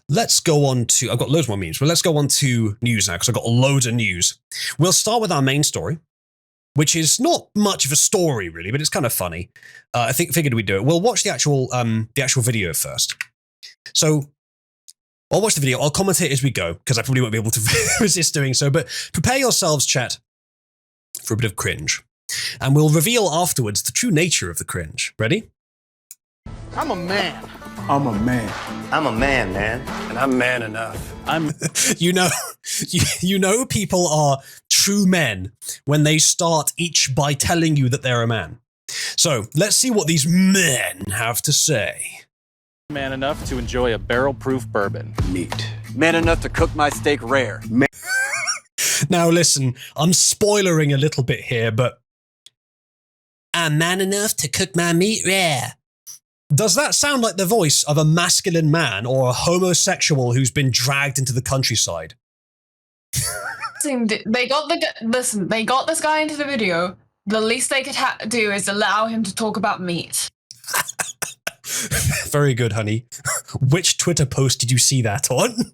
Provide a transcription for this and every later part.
let's go on to, I've got loads more memes, but let's go on to news now because I've got loads of news. We'll start with our main story, which is not much of a story really, but it's kind of funny. Figured we'd do it. We'll watch the actual video first. So I'll watch the video. I'll commentate as we go because I probably won't be able to resist doing so. But prepare yourselves, chat, for a bit of cringe, and we'll reveal afterwards the true nature of the cringe. Ready? I'm a man. I'm a man. I'm a man, man. And I'm man enough. you know people are true men when they start each by telling you that they're a man. So let's see what these men have to say. Man enough to enjoy a barrel-proof bourbon. Neat. Man enough to cook my steak rare. Now listen, I'm spoilering a little bit here, but I'm man enough to cook my meat rare. Does that sound like the voice of a masculine man or a homosexual who's been dragged into the countryside? They got this guy into the video. The least they could do is allow him to talk about meat. Very good, honey. Which Twitter post did you see that on? Can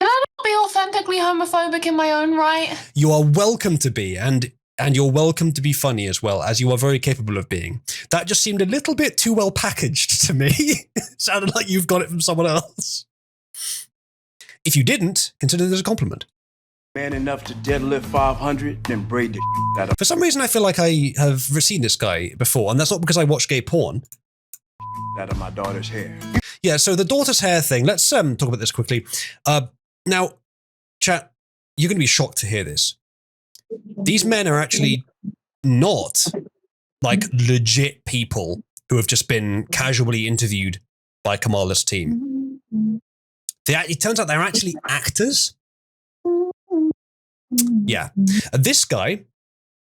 I not be authentically homophobic in my own right? You are welcome to be, and you're welcome to be funny as well, as you are very capable of being. That just seemed a little bit too well packaged to me. Sounded like you've got it from someone else. If you didn't, consider this a compliment. Man enough to deadlift 500, then braid the out of For some reason, I feel like I have seen this guy before, and that's not because I watch gay porn. my daughter's hair. Yeah, so the daughter's hair thing, let's talk about this quickly. Now, chat, you're going to be shocked to hear this. These men are actually not like legit people who have just been casually interviewed by Kamala's team. It turns out they're actually actors. Yeah. This guy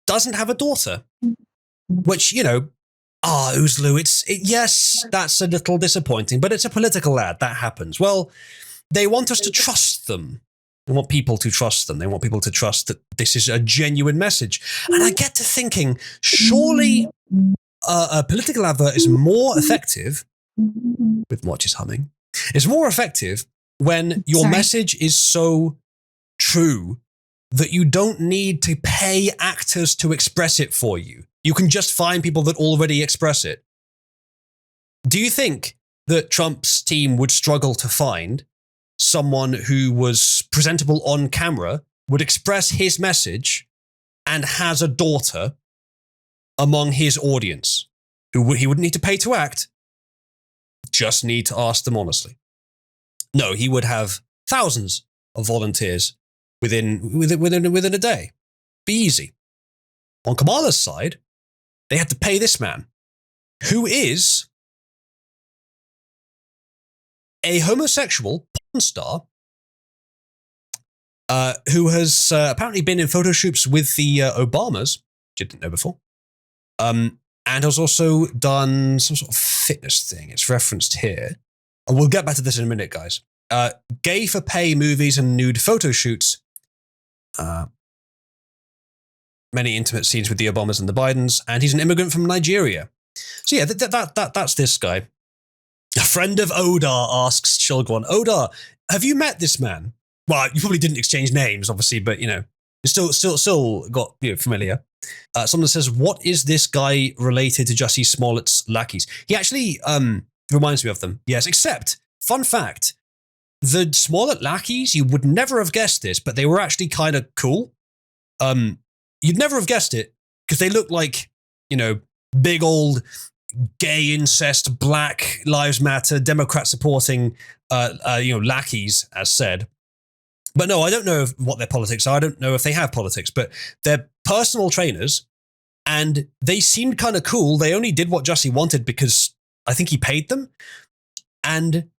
doesn't have a daughter, which, Uzalu, yes, that's a little disappointing, but it's a political ad. That happens. Well, they want us to trust them. They want people to trust them. They want people to trust that this is a genuine message. And I get to thinking, surely a political advert is more effective, with Motch is humming, is more effective when your message is so true that you don't need to pay actors to express it for you. You can just find people that already express it. Do you think that Trump's team would struggle to find someone who was presentable on camera, would express his message, and has a daughter among his audience? He wouldn't need to pay to act, just need to ask them honestly. No, he would have thousands of volunteers within a day. Be easy. On Kamala's side, they had to pay this man, who is a homosexual porn star who has apparently been in photo shoots with the Obamas, which I didn't know before, and has also done some sort of fitness thing. It's referenced here. And we'll get back to this in a minute, guys. Gay for pay movies and nude photo shoots. Many intimate scenes with the Obamas and the Bidens, and he's an immigrant from Nigeria. So yeah, that's this guy. A friend of Odar asks Chilgwan, Odar, have you met this man? Well, you probably didn't exchange names, obviously, but you still got familiar. Someone says, what is this guy related to Jussie Smollett's lackeys? He actually reminds me of them. Yes, except, fun fact, the Smollett lackeys, you would never have guessed this, but they were actually kind of cool. You'd never have guessed it because they look like, big old gay incest, Black Lives Matter, Democrat supporting, lackeys, as said. But no, I don't know what their politics are. I don't know if they have politics, but they're personal trainers and they seemed kind of cool. They only did what Jussie wanted because I think he paid them. And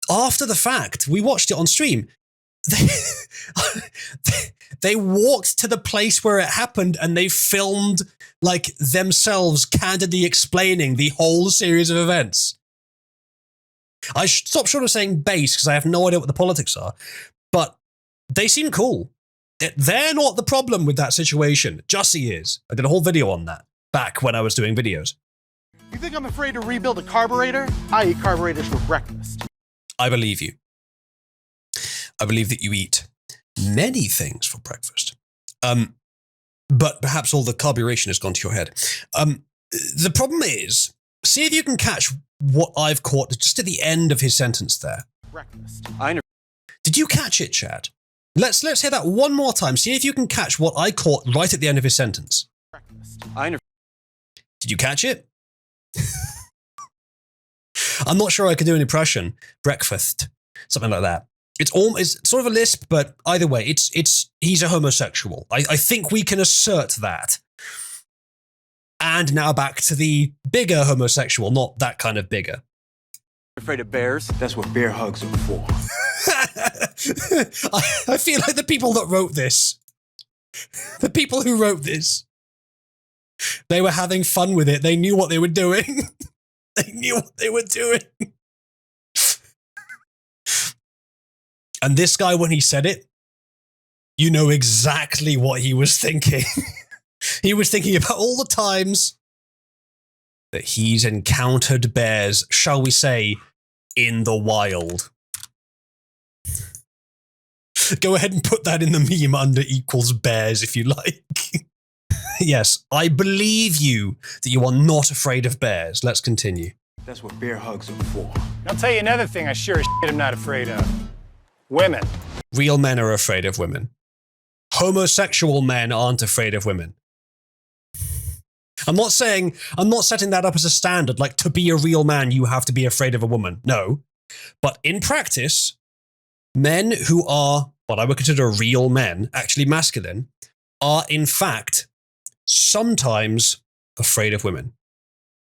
after the fact, we watched it on stream. They walked to the place where it happened and they filmed like themselves candidly explaining the whole series of events. I stopped short of saying base because I have no idea what the politics are, but they seem cool. They're not the problem with that situation. Jussie is. I did a whole video on that back when I was doing videos. You think I'm afraid to rebuild a carburetor? I eat carburetors for breakfast. I believe you. I believe that you eat many things for breakfast. But perhaps all the carburation has gone to your head. The problem is, see if you can catch what I've caught just at the end of his sentence there. Breakfast. Did you catch it, Chad? Let's hear that one more time. See if you can catch what I caught right at the end of his sentence. Breakfast. Did you catch it? I'm not sure I could do an impression. Breakfast. Something like that. It's sort of a lisp, but either way, he's a homosexual. I think we can assert that. And now back to the bigger homosexual, not that kind of bigger. Afraid of bears? That's what bear hugs are for. I feel like the people that wrote this, the people who wrote this, they were having fun with it. They knew what they were doing. They knew what they were doing. And this guy, when he said it, you know exactly what he was thinking. He was thinking about all the times that he's encountered bears, shall we say, in the wild. Go ahead and put that in the meme under equals bears if you like. Yes, I believe you that you are not afraid of bears. Let's continue. That's what bear hugs are for. I'll tell you another thing I sure as shit am not afraid of. Women. Real men are afraid of women. Homosexual men aren't afraid of women. I'm not setting that up as a standard, like to be a real man, you have to be afraid of a woman. No. But in practice, men who are what I would consider real men, actually masculine, are in fact sometimes afraid of women.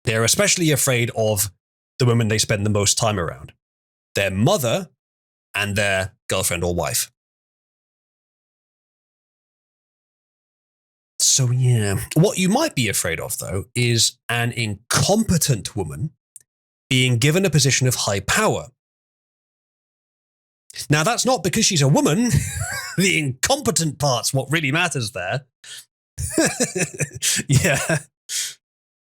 They're especially afraid of the women they spend the most time around. Their mother and their girlfriend or wife. So yeah, what you might be afraid of though is an incompetent woman being given a position of high power. Now that's not because she's a woman. The incompetent part's what really matters there. Yeah.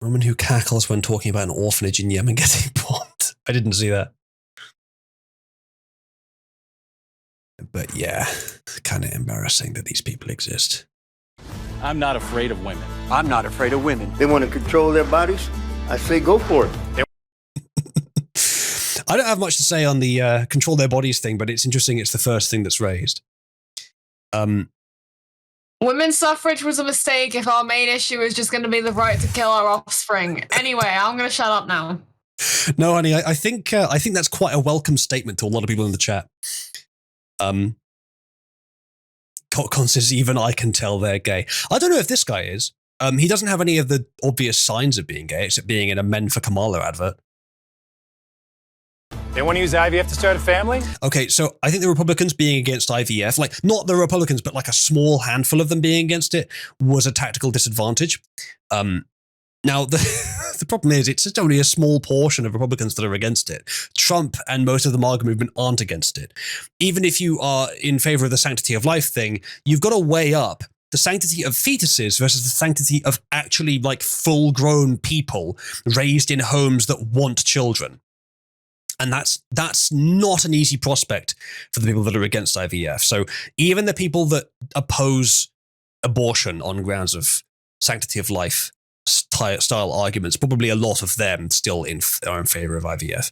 Woman who cackles when talking about an orphanage in Yemen getting bombed. I didn't see that. But yeah, kind of embarrassing that these people exist. I'm not afraid of women. I'm not afraid of women. They want to control their bodies? I say go for it. I don't have much to say on the control their bodies thing, but it's interesting it's the first thing that's raised. Women's suffrage was a mistake if our main issue is just going to be the right to kill our offspring. Anyway, I'm going to shut up now. No, honey, I think that's quite a welcome statement to a lot of people in the chat. Cotcon says, even I can tell they're gay. I don't know if this guy is. He doesn't have any of the obvious signs of being gay, except being in a Men for Kamala advert. They want to use IVF to start a family? Okay, so I think the Republicans being against IVF, like not the Republicans, but like a small handful of them being against it, was a tactical disadvantage. Now, the problem is it's only a small portion of Republicans that are against it. Trump and most of the MAGA movement aren't against it. Even if you are in favor of the sanctity of life thing, you've got to weigh up the sanctity of fetuses versus the sanctity of actually like full-grown people raised in homes that want children. And that's not an easy prospect for the people that are against IVF. So even the people that oppose abortion on grounds of sanctity of life style arguments, probably a lot of them still are in favor of IVF.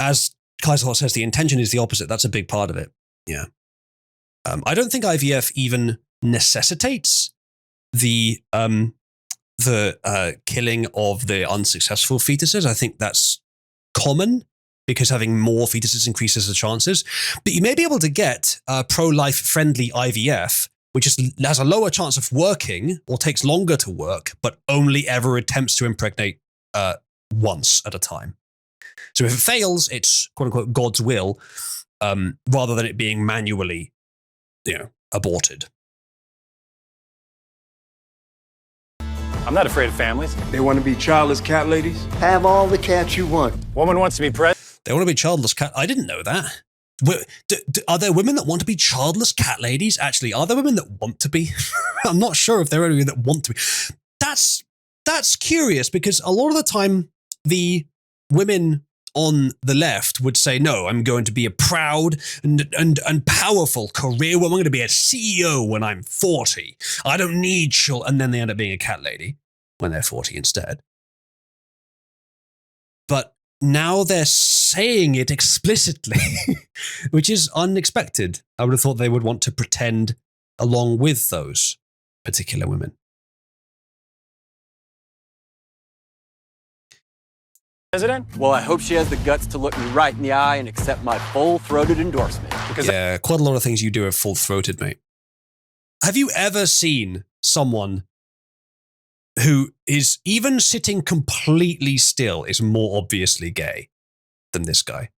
As Kaiserhot says, the intention is the opposite. That's a big part of it. Yeah. I don't think IVF even necessitates the killing of the unsuccessful fetuses. I think that's common because having more fetuses increases the chances. But you may be able to get pro-life friendly IVF, which has a lower chance of working or takes longer to work, but only ever attempts to impregnate once at a time. So if it fails, it's quote unquote God's will, rather than it being manually, aborted. I'm not afraid of families. They want to be childless cat ladies? Have all the cats you want. Woman wants to be president. They want to be childless cat. I didn't know that. Are there women that want to be childless cat ladies? Actually, are there women that want to be? I'm not sure if there are any that want to be. That's that's curious because a lot of the time the women on the left would say, no, I'm going to be a proud and powerful career woman. I'm going to be a CEO when I'm 40. I don't need children. And then they end up being a cat lady when they're 40 instead. But now they're saying it explicitly, which is unexpected. I would have thought they would want to pretend along with those particular women. President? Well, I hope she has the guts to look me right in the eye and accept my full-throated endorsement. Because Yeah, quite a lot of things you do are full-throated, mate. Have you ever seen someone who is even sitting completely still is more obviously gay than this guy?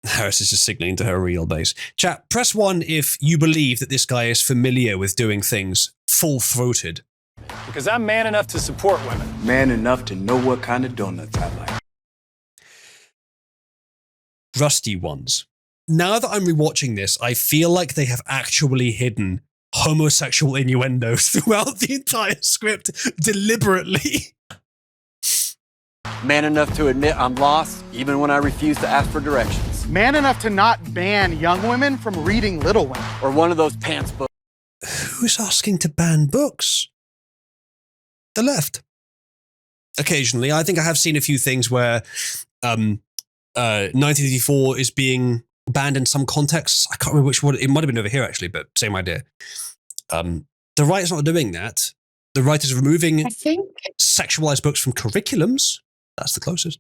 Harris is just signaling to her real base. Chat, press 1 if you believe that this guy is familiar with doing things full-throated. Because I'm man enough to support women. Man enough to know what kind of donuts I like. Rusty ones. Now that I'm rewatching this, I feel like they have actually hidden homosexual innuendos throughout the entire script deliberately. Man enough to admit I'm lost, even when I refuse to ask for directions. Man enough to not ban young women from reading Little Women. Or one of those pants books. Who's asking to ban books? The left. Occasionally, I think I have seen a few things where 1984 is being banned in some contexts. I can't remember which one. It might have been over here, actually, but same idea. The right is not doing that. The right is removing I think sexualized books from curriculums. That's the closest.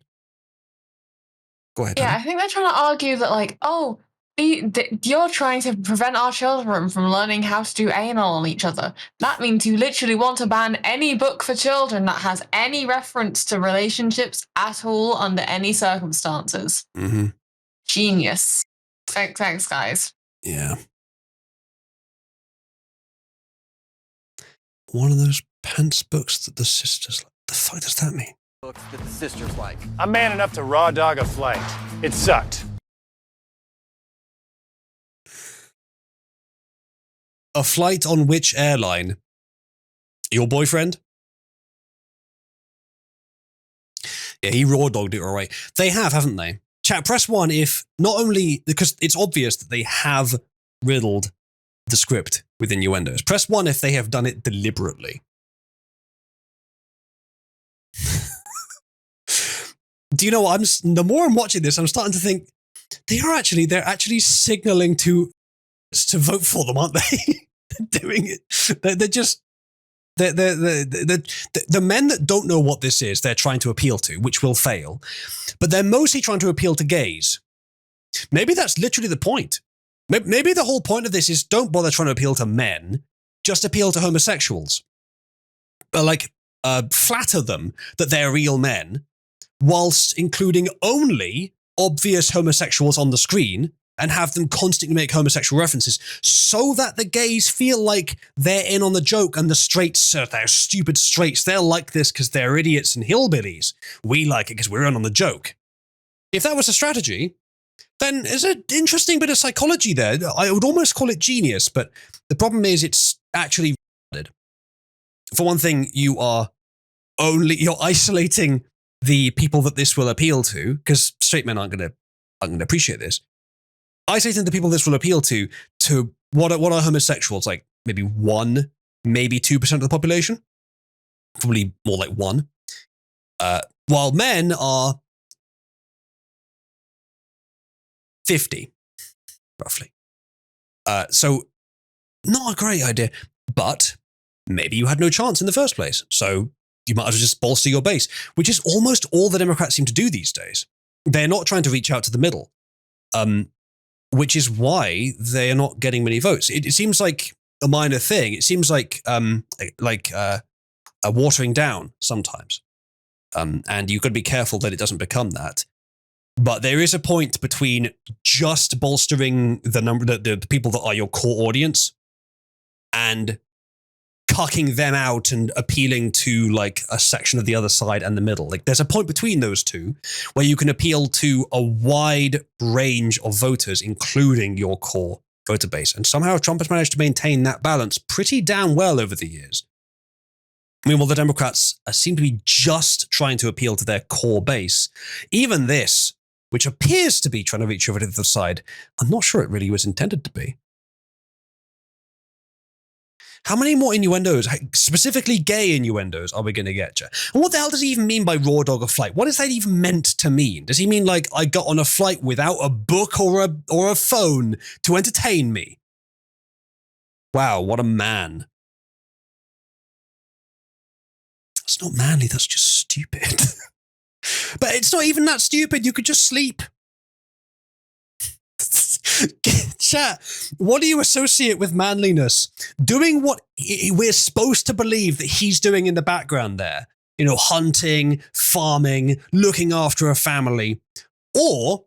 Go ahead. Yeah, Hannah. I think they're trying to argue that, like, oh, you're trying to prevent our children from learning how to do anal on each other. That means you literally want to ban any book for children that has any reference to relationships at all under any circumstances. Mm-hmm. Genius. Thanks, guys. Yeah. One of those pants books that the sisters like. The fuck does that mean? Books that the sisters like. I'm man enough to raw dog a flight. It sucked. A flight on which airline? Your boyfriend? Yeah, he raw dogged it all right. They have, haven't they? Chat, press 1 if not only because it's obvious that they have riddled the script with innuendos. Press 1 if they have done it deliberately. Do you know what? The more I'm watching this, I'm starting to think they're actually signaling to vote for them, aren't they? They're doing it. They're just the men that don't know what this is, they're trying to appeal to, which will fail. But they're mostly trying to appeal to gays. Maybe that's literally the point. Maybe the whole point of this is don't bother trying to appeal to men, just appeal to homosexuals. Flatter them that they're real men, whilst including only obvious homosexuals on the screen and have them constantly make homosexual references so that the gays feel like they're in on the joke and the straights, they're stupid straights, they're like this because they're idiots and hillbillies. We like it because we're in on the joke. If that was a strategy, then there's an interesting bit of psychology there. I would almost call it genius, but the problem is it's actually retarded. For one thing, you're isolating the people that this will appeal to, because straight men aren't going to appreciate this. Isolating the people this will appeal to what are homosexuals, like maybe 1, maybe 2% of the population? Probably more like 1. While men are 50, roughly. So not a great idea, but maybe you had no chance in the first place. So you might as well just bolster your base, which is almost all the Democrats seem to do these days. They're not trying to reach out to the middle, which is why they are not getting many votes. It seems like a minor thing. It seems like a watering down sometimes. And you've got to be careful that it doesn't become that. But there is a point between just bolstering the people that are your core audience and cucking them out and appealing to like a section of the other side and the middle. Like there's a point between those two where you can appeal to a wide range of voters, including your core voter base. And somehow Trump has managed to maintain that balance pretty damn well over the years. Meanwhile, the Democrats seem to be just trying to appeal to their core base. Even this, which appears to be trying to reach over to the other side, I'm not sure it really was intended to be. How many more innuendos, specifically gay innuendos, are we going to get, Joe? And what the hell does he even mean by raw dog a flight? What is that even meant to mean? Does he mean like I got on a flight without a book or a phone to entertain me? Wow, what a man. That's not manly, that's just stupid. But it's not even that stupid, you could just sleep. Chat, what do you associate with manliness? Doing what we're supposed to believe that he's doing in the background there. You know, hunting, farming, looking after a family. Or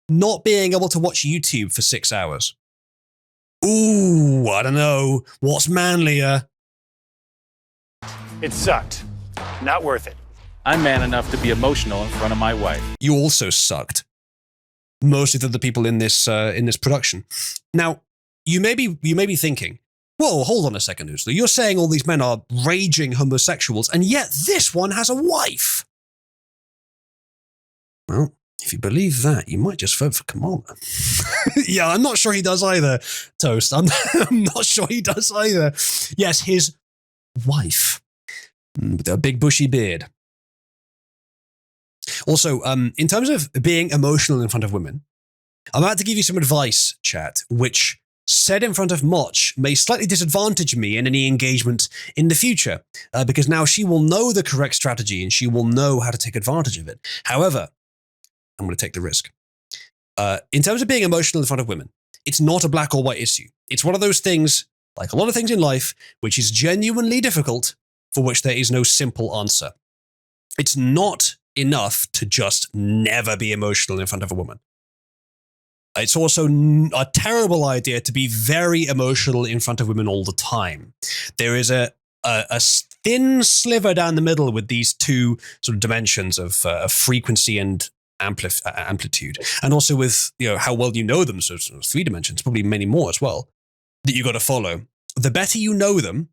not being able to watch YouTube for 6 hours. Ooh, I don't know. What's manlier? It sucked. Not worth it. I'm man enough to be emotional in front of my wife. You also sucked. Mostly to the people in this production. Now, you may be thinking, whoa, hold on a second, Uzalu. You're saying all these men are raging homosexuals, and yet this one has a wife. Well, if you believe that, you might just vote for Kamala. Yeah, I'm not sure he does either, Toast. I'm not sure he does either. Yes, his wife. With a big bushy beard. Also, in terms of being emotional in front of women, I'm about to give you some advice, chat, which, said in front of Motch, may slightly disadvantage me in any engagement in the future, because now she will know the correct strategy and she will know how to take advantage of it. However, I'm going to take the risk. In terms of being emotional in front of women, it's not a black or white issue. It's one of those things, like a lot of things in life, which is genuinely difficult, for which there is no simple answer. It's not enough to just never be emotional in front of a woman. It's also a terrible idea to be very emotional in front of women all the time. There is a thin sliver down the middle with these two sort of dimensions of frequency and amplitude, and also with how well you know them, so 3 dimensions, probably many more as well, that you got to follow. The better you know them,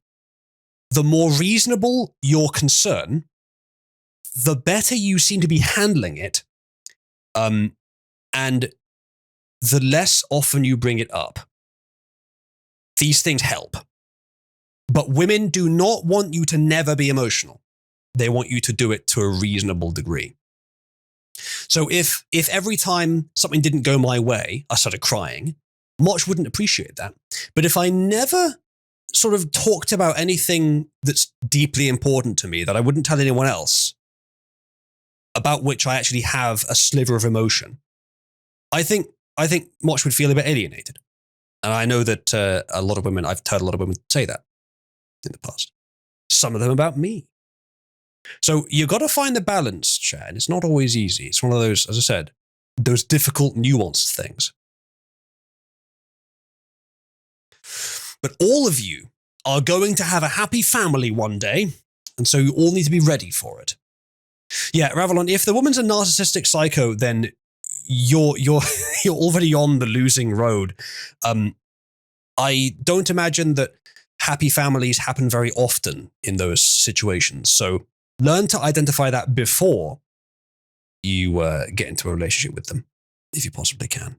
the more reasonable your concern, the better you seem to be handling it, and the less often you bring it up. These things help. But women do not want you to never be emotional. They want you to do it to a reasonable degree. So if every time something didn't go my way, I started crying, Motch wouldn't appreciate that. But if I never sort of talked about anything that's deeply important to me that I wouldn't tell anyone else, about which I actually have a sliver of emotion, I think Motch would feel a bit alienated. And I know that a lot of women, I've heard a lot of women say that in the past. Some of them about me. So you got to find the balance, Chad. It's not always easy. It's one of those, as I said, those difficult, nuanced things. But all of you are going to have a happy family one day, and so you all need to be ready for it. Yeah, Ravelon, if the woman's a narcissistic psycho, then you're already on the losing road. I don't imagine that happy families happen very often in those situations. So learn to identify that before you get into a relationship with them, if you possibly can.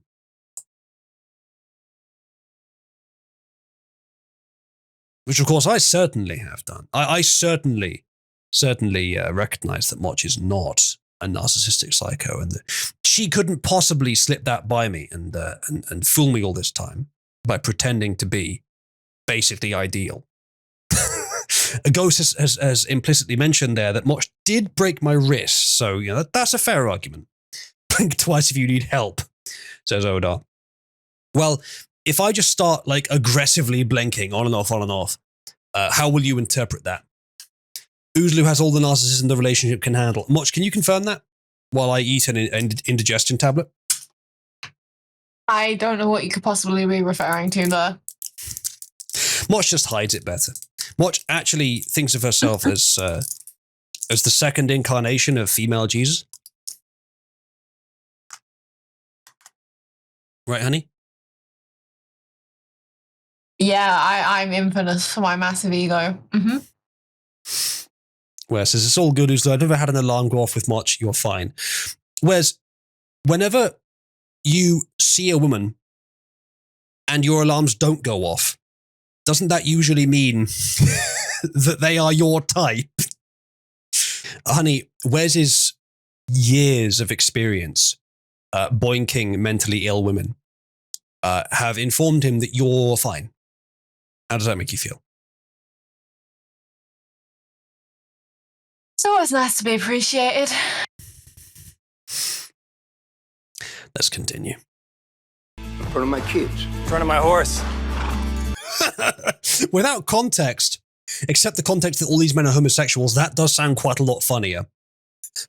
Which, of course, I certainly have done. I certainly recognize that Motch is not a narcissistic psycho, and that she couldn't possibly slip that by me and fool me all this time by pretending to be basically ideal. A ghost has implicitly mentioned there that Motch did break my wrist, so that's a fair argument. Blink twice if you need help, says Odar. Well, if I just start aggressively blinking on and off, how will you interpret that? Uzalu has all the narcissism the relationship can handle. Motch, can you confirm that while I eat an indigestion tablet? I don't know what you could possibly be referring to there. Motch just hides it better. Motch actually thinks of herself as the second incarnation of female Jesus. Right, honey? Yeah, I'm infamous for my massive ego. Wes says, it's all good, Uzalu. I've never had an alarm go off with Motch. You're fine. Wes, whenever you see a woman and your alarms don't go off, doesn't that usually mean that they are your type? Honey, Wes's years of experience boinking mentally ill women have informed him that you're fine. How does that make you feel? It's always nice to be appreciated. Let's continue. In front of my kids. In front of my horse. Without context, except the context that all these men are homosexuals, that does sound quite a lot funnier.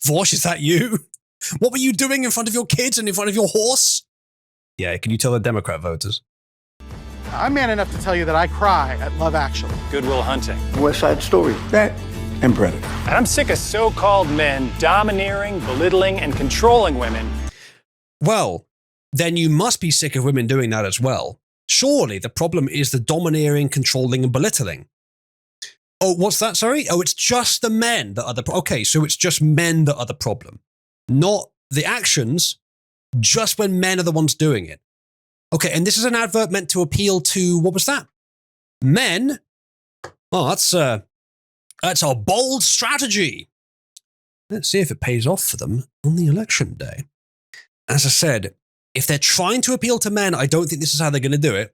Vosh, is that you? What were you doing in front of your kids and in front of your horse? Yeah, can you tell the Democrat voters? I'm man enough to tell you that I cry at Love Actually. Good Will Hunting. West Side Story. That and Predator. And I'm sick of so-called men domineering, belittling, and controlling women. Well, then you must be sick of women doing that as well. Surely the problem is the domineering, controlling, and belittling. Oh, what's that? Sorry? Oh, it's just the men that are the... Okay, so it's just men that are the problem. Not the actions, just when men are the ones doing it. Okay, and this is an advert meant to appeal to... What was that? Men? Oh, that's a bold strategy. Let's see if it pays off for them on the election day. As I said, if they're trying to appeal to men, I don't think this is how they're going to do it.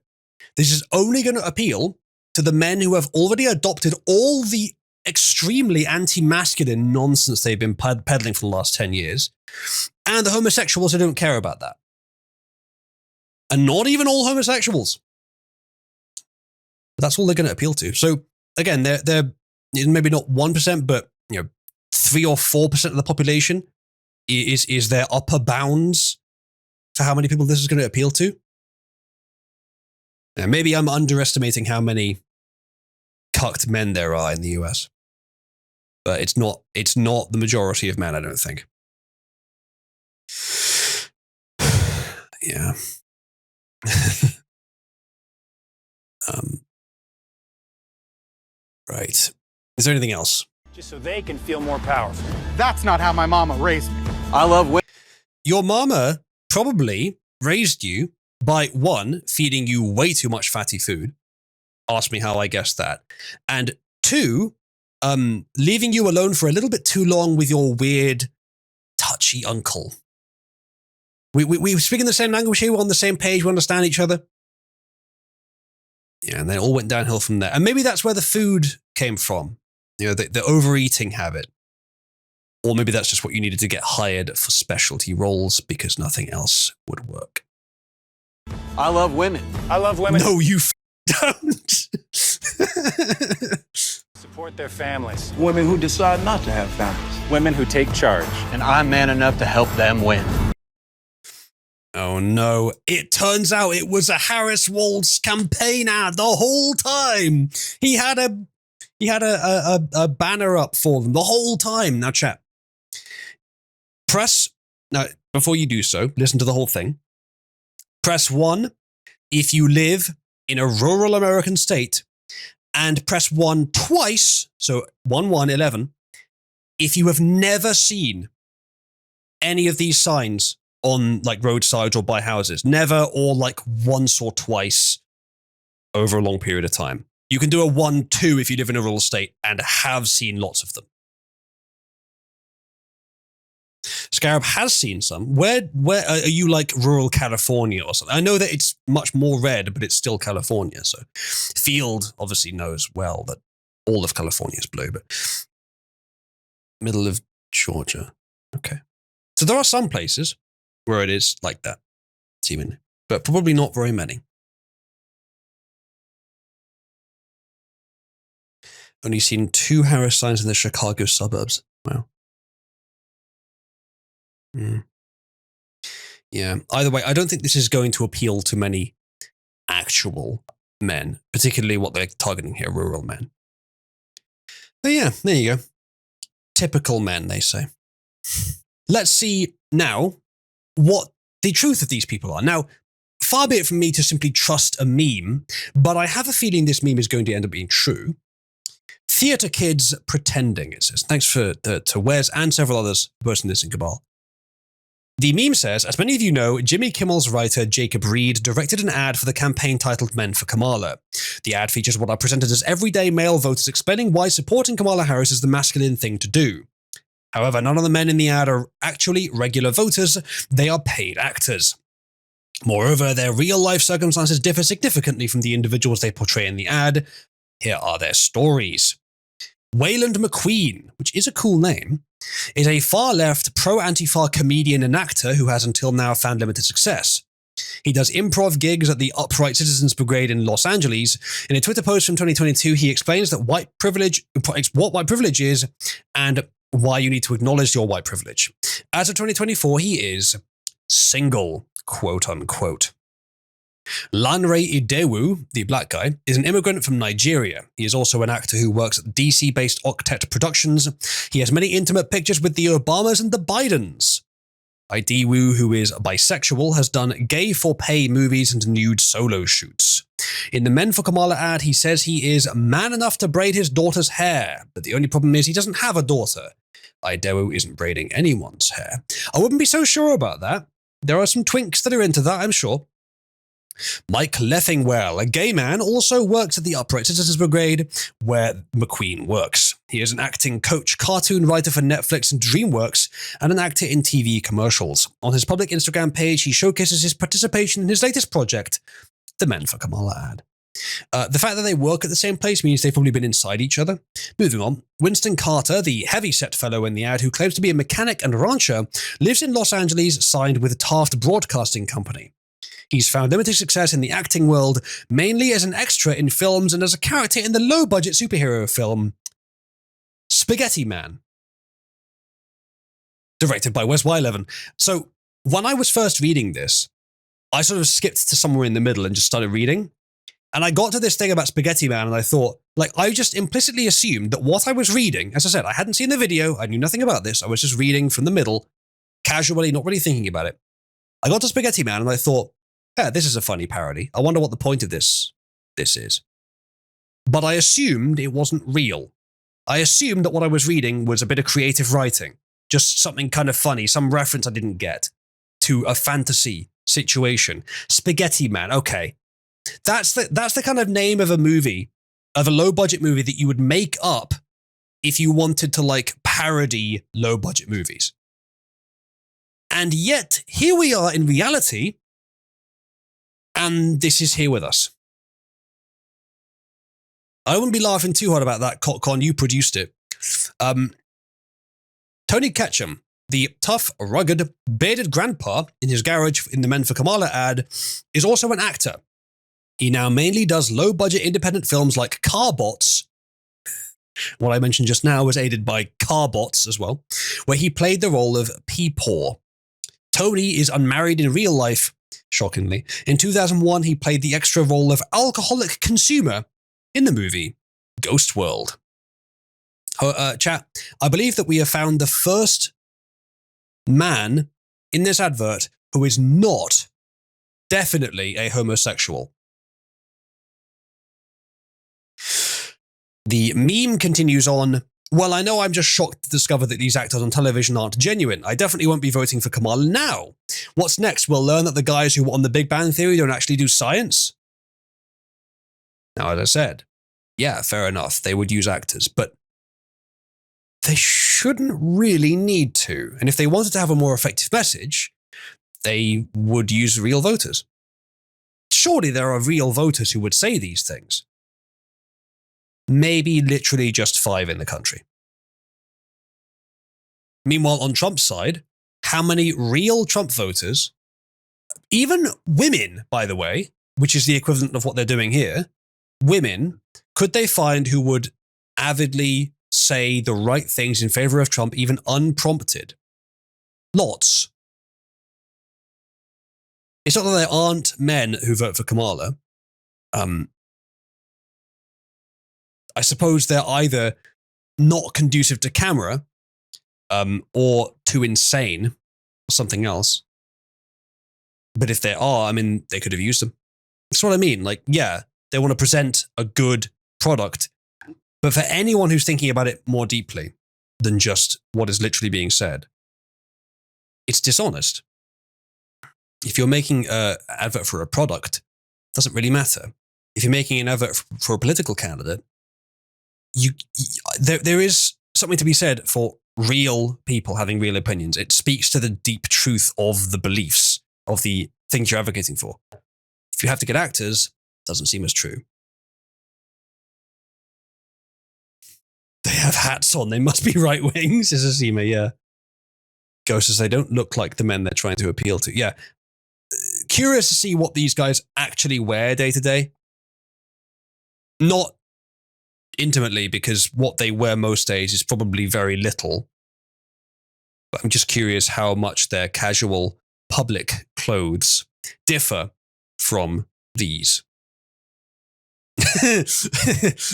This is only going to appeal to the men who have already adopted all the extremely anti-masculine nonsense they've been peddling for the last 10 years, and the homosexuals who don't care about that. And not even all homosexuals. But that's all they're going to appeal to. So, again, they're maybe not 1%, but 3 or 4% of the population is their upper bounds for how many people this is going to appeal to. Now, maybe I'm underestimating how many cucked men there are in the US, but it's not the majority of men, I don't think. Yeah. Right. Is there anything else? Just so they can feel more powerful. That's not how my mama raised me. I love women. Your mama probably raised you by, one, feeding you way too much fatty food. Ask me how I guessed that. And 2, leaving you alone for a little bit too long with your weird, touchy uncle. We speak in the same language here. We're on the same page. We understand each other. Yeah, and then it all went downhill from there. And maybe that's where the food came from. The overeating habit. Or maybe that's just what you needed to get hired for specialty roles because nothing else would work. I love women. I love women. No, you don't. Support their families. Women who decide not to have families. Women who take charge. And I'm man enough to help them win. Oh no, it turns out it was a Harris Waltz campaign ad the whole time. He had a banner up for them the whole time. Now chat. Now, before you do so, listen to the whole thing. Press 1 if you live in a rural American state, and press 1 twice, so 11, if you have never seen any of these signs on like roadsides or by houses. Never, or like once or twice over a long period of time. You can do a 1-2 if you live in a rural state and have seen lots of them. Scarab has seen some. Where are you, like rural California or something? I know that it's much more red, but it's still California. So Field obviously knows well that all of California is blue, but middle of Georgia. Okay. So there are some places where it is like that, seemingly, but probably not very many. Only seen 2 Harris signs in the Chicago suburbs. Wow. Yeah. Either way, I don't think this is going to appeal to many actual men, particularly what they're targeting here, rural men. But yeah, there you go. Typical men, they say. Let's see now what the truth of these people are. Now, far be it from me to simply trust a meme, but I have a feeling this meme is going to end up being true. Theatre kids pretending, it says. Thanks to Wes and several others for posting this in Cabal. The meme says, as many of you know, Jimmy Kimmel's writer Jacob Reed directed an ad for the campaign titled Men for Kamala. The ad features what are presented as everyday male voters explaining why supporting Kamala Harris is the masculine thing to do. However, none of the men in the ad are actually regular voters, they are paid actors. Moreover, their real-life circumstances differ significantly from the individuals they portray in the ad. Here are their stories. Wayland McQueen, which is a cool name, is a far-left, pro-Antifa comedian and actor who has until now found limited success. He does improv gigs at the Upright Citizens Brigade in Los Angeles. In a Twitter post from 2022, he explains that what white privilege is and why you need to acknowledge your white privilege. As of 2024, he is single, quote-unquote. Lanre Idewu, the black guy, is an immigrant from Nigeria. He is also an actor who works at DC-based Octet Productions. He has many intimate pictures with the Obamas and the Bidens. Idewu, who is bisexual, has done gay-for-pay movies and nude solo shoots. In the Men for Kamala ad, he says he is man enough to braid his daughter's hair, but the only problem is he doesn't have a daughter. Idewu isn't braiding anyone's hair. I wouldn't be so sure about that. There are some twinks that are into that, I'm sure. Mike Leffingwell, a gay man, also works at the Upright Citizens Brigade, where McQueen works. He is an acting coach, cartoon writer for Netflix and DreamWorks, and an actor in TV commercials. On his public Instagram page, he showcases his participation in his latest project, the Men for Kamala ad. The fact that they work at the same place means they've probably been inside each other. Moving on, Winston Carter, the heavyset fellow in the ad who claims to be a mechanic and rancher, lives in Los Angeles, signed with Taft Broadcasting Company. He's found limited success in the acting world, mainly as an extra in films and as a character in the low-budget superhero film Spaghetti Man, directed by Wes Wyleven. So, when I was first reading this, I sort of skipped to somewhere in the middle and just started reading. And I got to this thing about Spaghetti Man and I thought, I just implicitly assumed that what I was reading, as I said, I hadn't seen the video, I knew nothing about this, I was just reading from the middle, casually, not really thinking about it. I got to Spaghetti Man and I thought, this is a funny parody. I wonder what the point of this is. But I assumed it wasn't real. I assumed that what I was reading was a bit of creative writing, just something kind of funny, some reference I didn't get to a fantasy situation. Spaghetti Man, okay. That's the kind of name of a movie, of a low-budget movie that you would make up if you wanted to, parody low-budget movies. And yet, here we are in reality, and this is here with us. I wouldn't be laughing too hard about that, Con. You produced it. Tony Ketchum, the tough, rugged, bearded grandpa in his garage in the Men for Kamala ad, is also an actor. He now mainly does low-budget independent films like Carbots. What I mentioned just now was aided by Carbots as well, where he played the role of Peepaw. Tony is unmarried in real life, shockingly. In 2001, he played the extra role of alcoholic consumer in the movie Ghost World. Chat, I believe that we have found the first man in this advert who is not definitely a homosexual. The meme continues on. Well, I know I'm just shocked to discover that these actors on television aren't genuine. I definitely won't be voting for Kamala now. What's next? We'll learn that the guys who were on The Big Bang Theory don't actually do science? Now, as I said, yeah, fair enough. They would use actors, but they shouldn't really need to. And if they wanted to have a more effective message, they would use real voters. Surely there are real voters who would say these things. Maybe literally just 5 in the country. Meanwhile, on Trump's side, how many real Trump voters, even women, by the way, which is the equivalent of what they're doing here, women, could they find who would avidly say the right things in favor of Trump, even unprompted? Lots. It's not that there aren't men who vote for Kamala. I suppose they're either not conducive to camera, or too insane, or something else. But if there are, I mean, they could have used them. That's what I mean. Like, yeah, they want to present a good product. But for anyone who's thinking about it more deeply than just what is literally being said, it's dishonest. If you're making an advert for a product, it doesn't really matter. If you're making an advert for a political candidate, there is something to be said for real people having real opinions. It speaks to the deep truth of the beliefs, of the things you're advocating for. If you have to get actors, it doesn't seem as true. They have hats on. They must be right wings, says Asima, yeah. Ghost says they don't look like the men they're trying to appeal to. Yeah. Curious to see what these guys actually wear day to day. Not intimately, because what they wear most days is probably very little. But I'm just curious how much their casual public clothes differ from these.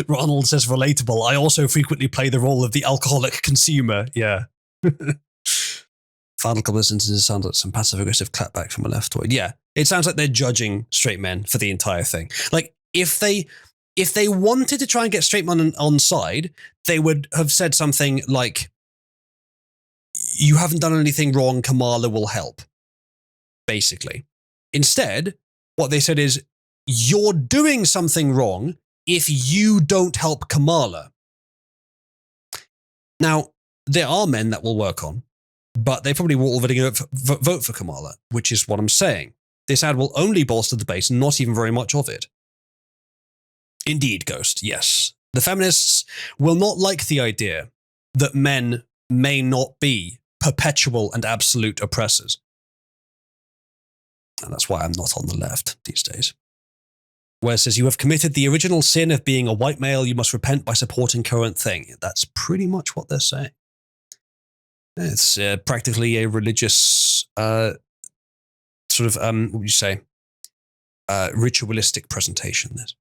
Ronald says relatable. I also frequently play the role of the alcoholic consumer. Yeah. Final couple of sentences sound like some passive aggressive clapback from a leftoid. Yeah. It sounds like they're judging straight men for the entire thing. Like, if they wanted to try and get straight men on side, they would have said something like, you haven't done anything wrong, Kamala will help. Basically. Instead, what they said is, you're doing something wrong if you don't help Kamala. Now, there are men that will work on, but they probably will already vote for Kamala, which is what I'm saying. This ad will only bolster the base, not even very much of it. Indeed, Ghost, yes. The feminists will not like the idea that men may not be perpetual and absolute oppressors. And that's why I'm not on the left these days. Where it says, you have committed the original sin of being a white male, you must repent by supporting current thing. That's pretty much what they're saying. It's practically a religious, what would you say, ritualistic presentation. This.